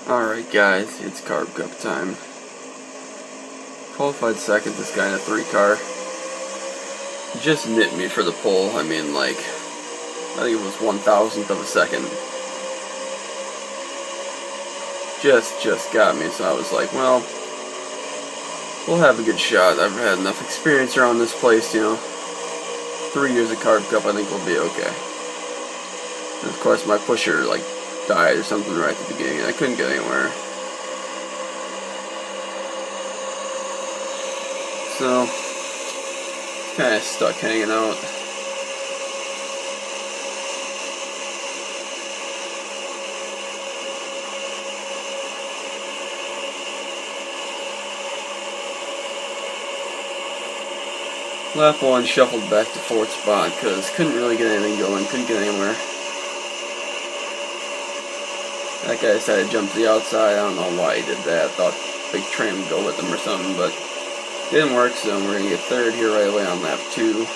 Alright guys, it's Carb Cup time. Qualified second, this guy in a 3-car. Just nipped me for the pole. I mean, like, I think it was 1,000th of a second. Just got me, so I was like, well, we'll have a good shot. I've had enough experience around this place, you know. 3 years of Carb Cup, I think we'll be okay. And of course, my pusher, like, died or something right at the beginning, and I couldn't get anywhere. So, kind of stuck hanging out. Lap 1 shuffled back to 4th spot because couldn't really get anything going, couldn't get anywhere. That guy decided to jump to the outside. I don't know why he did that. Thought big train would go with him or something, but it didn't work, so we're going to get 3rd here right away on lap 2.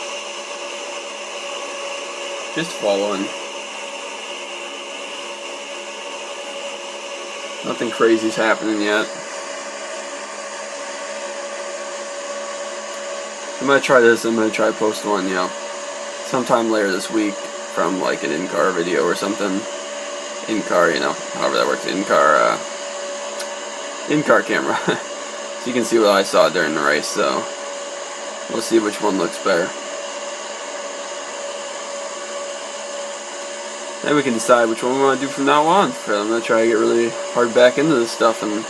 Just following. Nothing crazy's happening yet. I'm going to try this. I'm going to try post one, you know, sometime later this week from like an in-car video or something. In-car, you know, however that works, in-car camera. So you can see what I saw during the race, so we'll see which one looks better. Then we can decide which one we want to do from now on. I'm going to try to get really hard back into this stuff and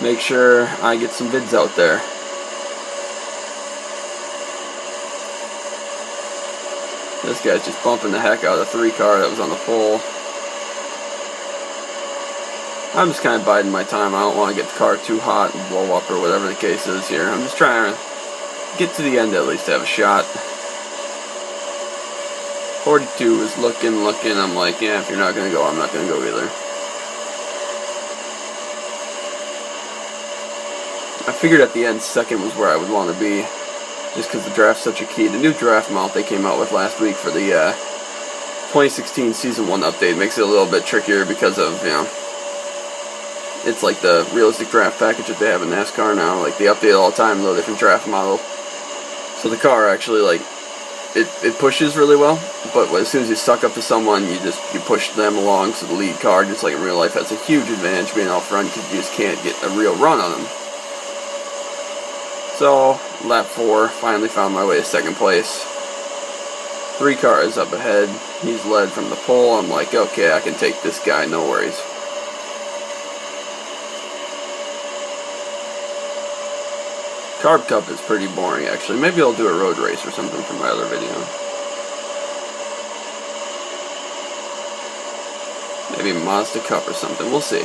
make sure I get some vids out there. This guy's just bumping the heck out of the 3-car that was on the pole. I'm just kind of biding my time. I don't want to get the car too hot and blow up or whatever the case is here. I'm just trying to get to the end at least to have a shot. 42 is looking. I'm like, yeah, if you're not going to go, I'm not going to go either. I figured at the end, 2nd was where I would want to be. Just because the draft's such a key. The new draft mount they came out with last week for the 2016 Season 1 update makes it a little bit trickier because of, you know, it's like the realistic draft package that they have in NASCAR now. Like, they update all the time, a little different draft model. So the car actually, like, it pushes really well, but as soon as you suck up to someone, you push them along, so the lead car, just like in real life, has a huge advantage being out front because you just can't get a real run on them. So, lap 4, finally found my way to 2nd place. 3 cars up ahead. He's led from the pole. I'm like, okay, I can take this guy, no worries. Carb Cup is pretty boring, actually. Maybe I'll do a road race or something for my other video. Maybe Mazda Cup or something. We'll see.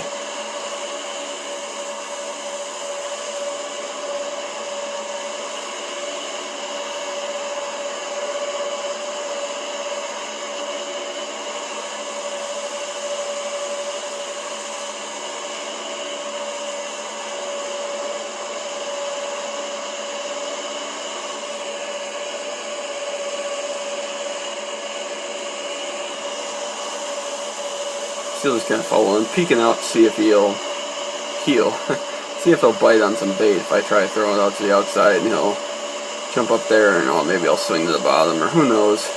Still just kind of following, peeking out to see if he'll see if he'll bite on some bait if I try throwing it out to the outside, and he'll jump up there, and maybe I'll swing to the bottom, or who knows.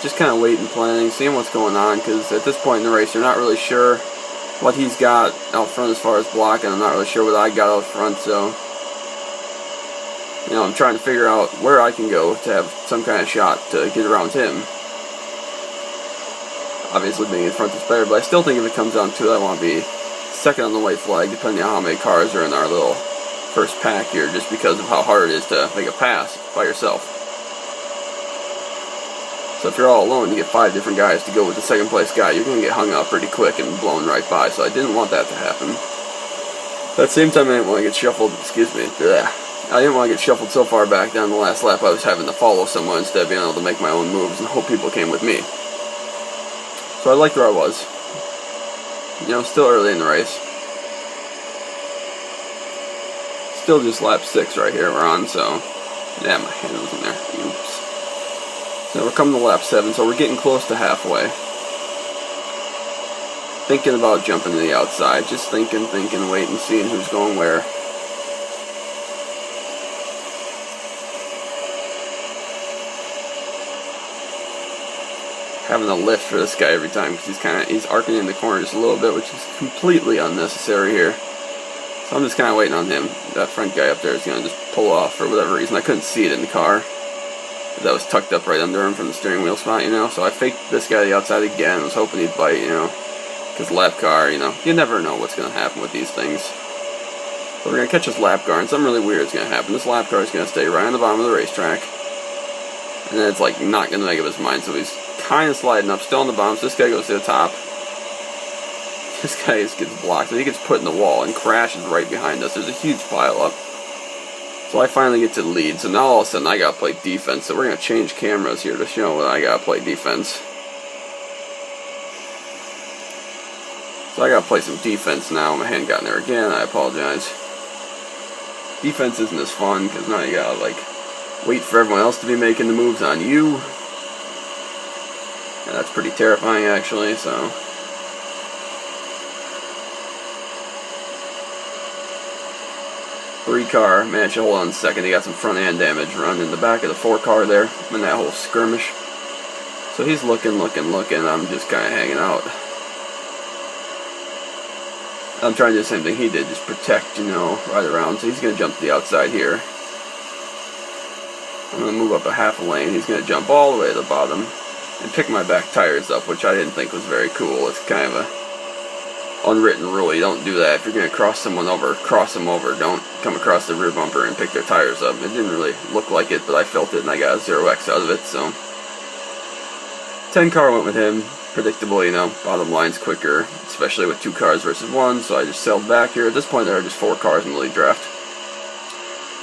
Just kind of waiting, planning, seeing what's going on, because at this point in the race, you're not really sure what he's got out front as far as blocking. I'm not really sure what I got out front, so, you know, I'm trying to figure out where I can go to have some kind of shot to get around him. Obviously being in front is better, but I still think if it comes down to it, I want to be 2nd on the white flag, depending on how many cars are in our little first pack here, just because of how hard it is to make a pass by yourself. So if you're all alone, you get 5 different guys to go with the 2nd place guy, you're going to get hung up pretty quick and blown right by, so I didn't want that to happen. But at the same time, I didn't want to get shuffled, I didn't want to get shuffled so far back down the last lap I was having to follow someone instead of being able to make my own moves and hope people came with me. So I liked where I was. You know, still early in the race. Still just lap 6 right here we're on, so... Yeah, my hand was in there. Oops. So we're coming to lap 7, so we're getting close to halfway. thinking about jumping to the outside. Just thinking, waiting, seeing who's going where. Having a lift for this guy every time because he's arcing in the corner just a little bit, which is completely unnecessary here. So I'm just kind of waiting on him. That front guy up there is going to just pull off for whatever reason. I couldn't see it in the car. That was tucked up right under him from the steering wheel spot, you know. So I faked this guy to the outside again. I was hoping he'd bite, you know. Because lap car, you know, you never know what's going to happen with these things. So we're going to catch this lap car, and something really weird is going to happen. This lap car is going to stay right on the bottom of the racetrack. And then it's like not going to make up his mind, so he's kind of sliding up, still on the bottom. So this guy goes to the top. This guy just gets blocked, and he gets put in the wall and crashes right behind us. There's a huge pile up. So I finally get to the lead. So now all of a sudden I got to play defense. So we're going to change cameras here to show that I got to play defense. So I got to play some defense now. My hand got in there again. I apologize. Defense isn't as fun because now you got to like wait for everyone else to be making the moves on you. And that's pretty terrifying actually, so. Three car, managed to hold on second. He got some front end damage running in the back of the 4 car there in that whole skirmish. So he's looking. I'm just kind of hanging out. I'm trying to do the same thing he did, just protect, you know, right around. So he's going to jump to the outside here. I'm going to move up a half a lane. He's going to jump all the way to the bottom and pick my back tires up, which I didn't think was very cool. It's kind of a unwritten rule. You don't do that. If you're going to cross someone over, cross them over. Don't come across the rear bumper and pick their tires up. It didn't really look like it, but I felt it and I got a 0x out of it. So 10 car went with him. Predictable, you know, bottom line's quicker, especially with 2 cars versus 1, so I just sailed back here. At this point there are just 4 cars in the lead draft.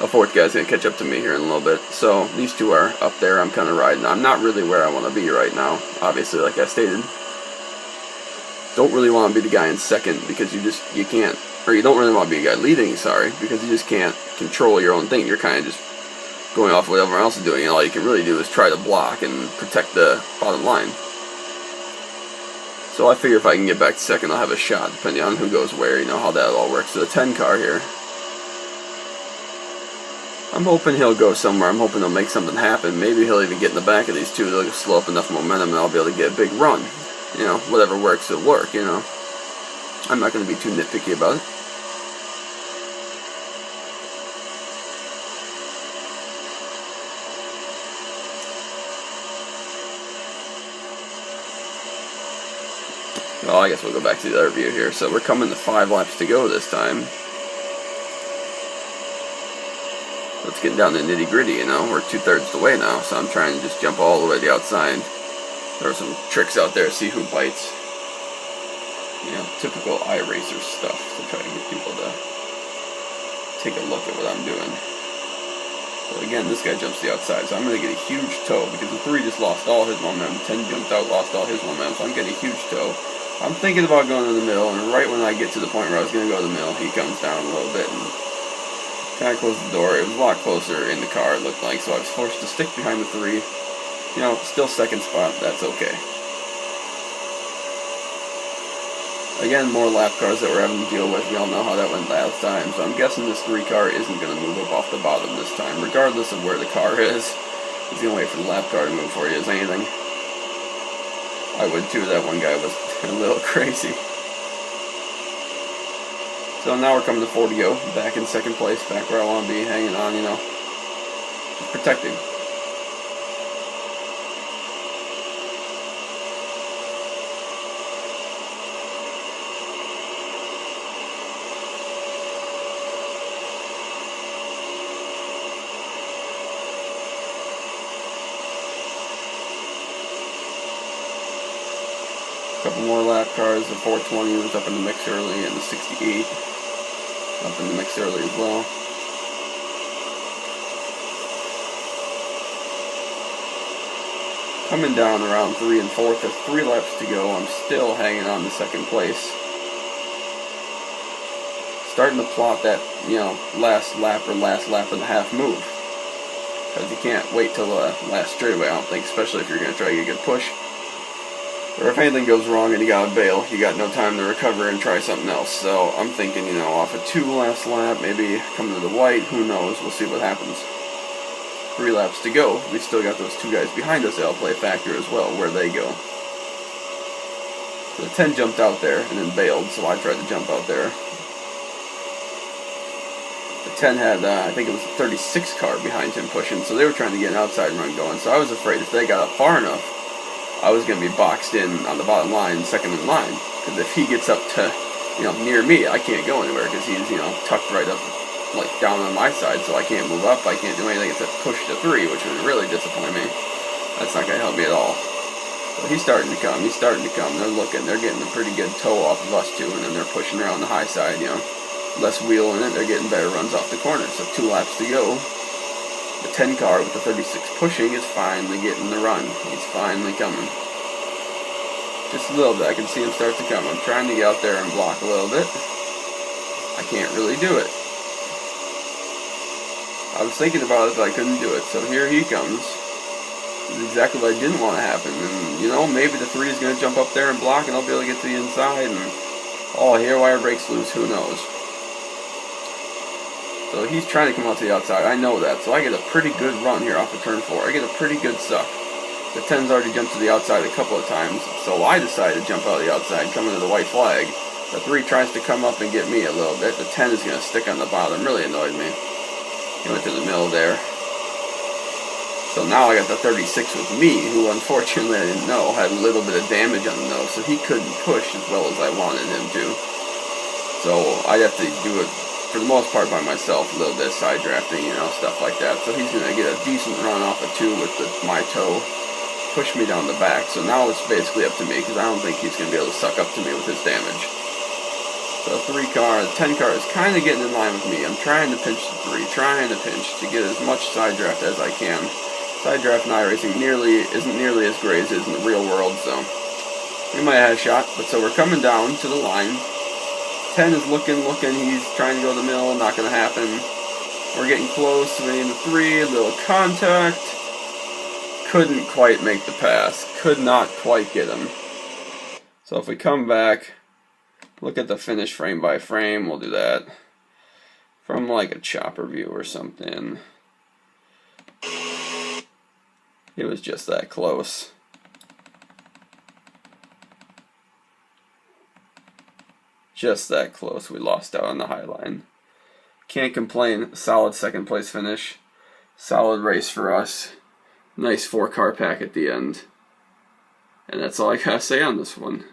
A 4th guy's going to catch up to me here in a little bit. So these 2 are up there. I'm kind of riding. I'm not really where I want to be right now, obviously, like I stated. Don't really want to be the guy in second because you can't, or you don't really want to be a guy leading, sorry, because you just can't control your own thing. You're kind of just going off what everyone else is doing, and all you can really do is try to block and protect the bottom line. So I figure if I can get back to second, I'll have a shot, depending on who goes where, you know, how that all works. So the 10 car here. I'm hoping he'll go somewhere. I'm hoping he'll make something happen. Maybe he'll even get in the back of these 2. They'll slow up enough momentum and I'll be able to get a big run. You know, whatever works will work, you know. I'm not going to be too nitpicky about it. Well, I guess we'll go back to the other view here. So we're coming to 5 laps to go this time. Let's get down to nitty gritty, you know. We're 2/3 the way now, so I'm trying to just jump all the way to the outside. There are some tricks out there, see who bites. You know, typical iRacer stuff to try to get people to take a look at what I'm doing. So again, this guy jumps to the outside, so I'm going to get a huge toe because the 3 just lost all his momentum. 10 jumped out, lost all his momentum, so I'm getting a huge toe. I'm thinking about going to the middle, and right when I get to the point where I was going to go to the middle, he comes down a little bit and kind of closed the door. It was a lot closer in the car, it looked like, so I was forced to stick behind the 3. You know, still second spot, that's okay. Again, more lap cars that we're having to deal with. We all know how that went last time, so I'm guessing this 3 car isn't going to move up off the bottom this time, regardless of where the car is. He's going to wait for the lap car to move before he does anything. I would too. That one guy was a little crazy. So now we're coming to 4 to go. Back in second place, back where I want to be, hanging on, you know. Just protecting. Couple more lap cars. The 420 was up in the mix early, and the 68 up in the mix early as well. Coming down around 3 and 4th. There's 3 laps to go. I'm still hanging on to second place. Starting to plot that, you know, last lap or last lap and a half move. Because you can't wait till the last straightaway, I don't think, especially if you're going to try to get a good push. Or if anything goes wrong and you gotta bail, you got no time to recover and try something else. So I'm thinking, you know, off a 2 last lap, maybe come to the white, who knows, we'll see what happens. 3 laps to go. We still got those 2 guys behind us that'll play a factor as well, where they go. So the 10 jumped out there and then bailed, so I tried to jump out there. The 10 had, I think it was a 36 car behind him pushing, so they were trying to get an outside run going. So I was afraid if they got up far enough, I was going to be boxed in on the bottom line, second in line. Because if he gets up to, you know, near me, I can't go anywhere because he's, you know, tucked right up, like, down on my side, so I can't move up, I can't do anything except push to 3, which would really disappoint me. That's not going to help me at all. So he's starting to come, they're looking, they're getting a pretty good toe off of us too, and then they're pushing around the high side, you know. Less wheel in it, they're getting better runs off the corner, so 2 laps to go. The 10 car with the 36 pushing is finally getting the run. He's finally coming. Just a little bit, I can see him start to come. I'm trying to get out there and block a little bit. I can't really do it. I was thinking about it, but I couldn't do it. So here he comes. This is exactly what I didn't want to happen. And, you know, maybe the 3 is going to jump up there and block, and I'll be able to get to the inside. And, oh, here wire brakes loose, who knows. So he's trying to come out to the outside. I know that. So I get a pretty good run here off of turn 4. I get a pretty good suck. The 10's already jumped to the outside a couple of times, so I decided to jump out of the outside, come into the white flag. The 3 tries to come up and get me a little bit. The 10 is going to stick on the bottom. Really annoyed me. He went to the middle there. So now I got the 36 with me, who unfortunately I didn't know had a little bit of damage on the nose, so he couldn't push as well as I wanted him to. So I'd have to do it for the most part by myself, a little bit of side drafting, you know, stuff like that. So he's going to get a decent run off of 2 with my toe, push me down the back. So now it's basically up to me, because I don't think he's going to be able to suck up to me with his damage. So 3 car, the 10 car is kind of getting in line with me. I'm trying to pinch the 3, trying to pinch to get as much side draft as I can. Side draft in iRacing isn't nearly as great as it is in the real world, so we might have a shot. But so we're coming down to the line. 10 is looking, he's trying to go to the middle, not going to happen. We're getting close, we need the 3, a little contact. Couldn't quite make the pass, could not quite get him. So if we come back, look at the finish frame by frame, we'll do that. From like a chopper view or something. It was just that close. Just that close. We lost out on the high line. Can't complain. Solid second place finish. Solid race for us. Nice 4-car pack at the end. And that's all I gotta say on this one.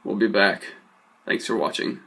We'll be back. Thanks for watching.